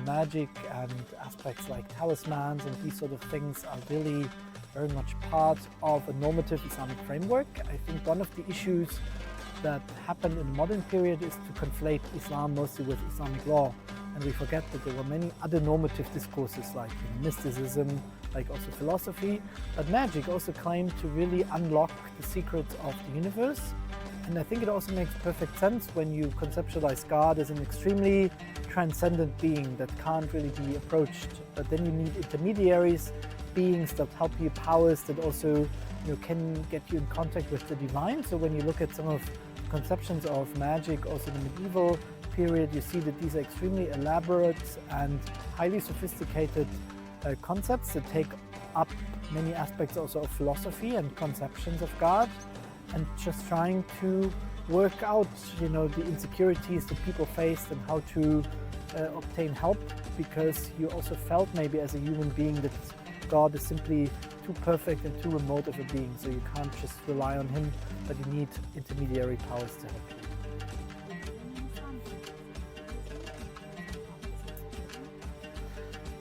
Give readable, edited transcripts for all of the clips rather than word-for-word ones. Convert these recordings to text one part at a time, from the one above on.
magic and aspects like talismans and these sort of things are really very much part of a normative Islamic framework. I think one of the issues that happened in the modern period is to conflate Islam mostly with Islamic law. And we forget that there were many other normative discourses like mysticism, like also philosophy. But magic also claimed to really unlock the secrets of the universe. And I think it also makes perfect sense when you conceptualize God as an extremely transcendent being that can't really be approached. But then you need intermediaries, beings that help you, powers that also can get you in contact with the divine. So when you look at some of the conceptions of magic, also the medieval period, you see that these are extremely elaborate and highly sophisticated concepts that take up many aspects also of philosophy and conceptions of God, and just trying to work out the insecurities that people faced and how to obtain help, because you also felt maybe as a human being that God is simply too perfect and too remote of a being, so you can't just rely on him, but you need intermediary powers to help you.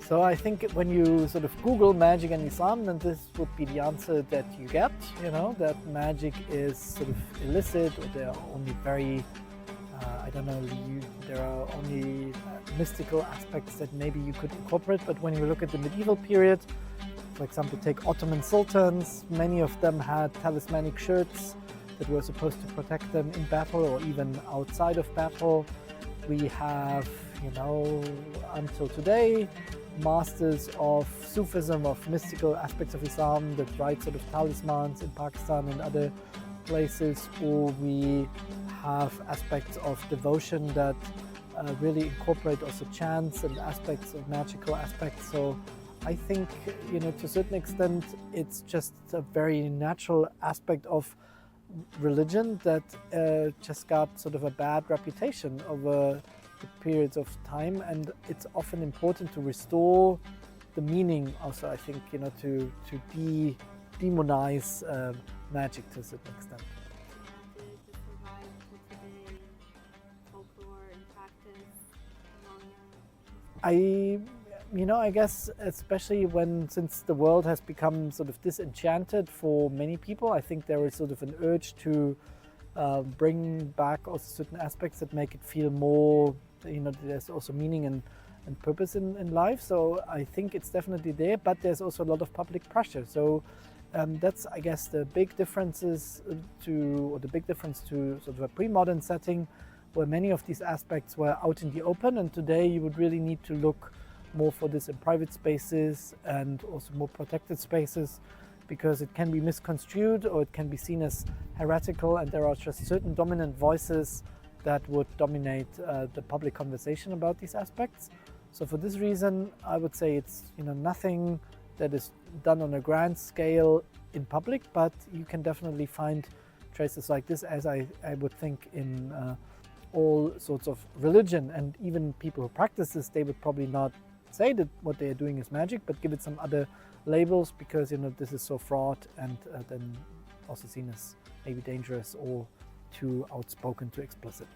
So I think when you sort of Google magic and Islam, then this would be the answer that you get, that magic is sort of illicit, or there are only very, there are only mystical aspects that maybe you could incorporate. But when you look at the medieval period, for example, take Ottoman sultans, many of them had talismanic shirts that were supposed to protect them in battle or even outside of battle. We have, until today, masters of Sufism, of mystical aspects of Islam that write sort of talismans in Pakistan and other places, or we have aspects of devotion that really incorporate also chants and aspects of magical aspects. So I think, to a certain extent, it's just a very natural aspect of religion that just got sort of a bad reputation over the periods of time, and it's often important to restore the meaning also, I think, to demonize magic to a certain extent. I guess especially since the world has become sort of disenchanted for many people, I think there is sort of an urge to bring back also certain aspects that make it feel more, there's also meaning and purpose in life. So I think it's definitely there, but there's also a lot of public pressure. So that's, I guess, the big difference to sort of a pre-modern setting, where many of these aspects were out in the open, and today you would really need to look more for this in private spaces and also more protected spaces, because it can be misconstrued or it can be seen as heretical, and there are just certain dominant voices that would dominate the public conversation about these aspects. So for this reason, I would say it's nothing that is done on a grand scale in public, but you can definitely find traces like this, as I would think, in all sorts of religion. And even people who practice this, they would probably not say that what they are doing is magic, but give it some other labels, because this is so fraught and then also seen as maybe dangerous or too outspoken, too explicit.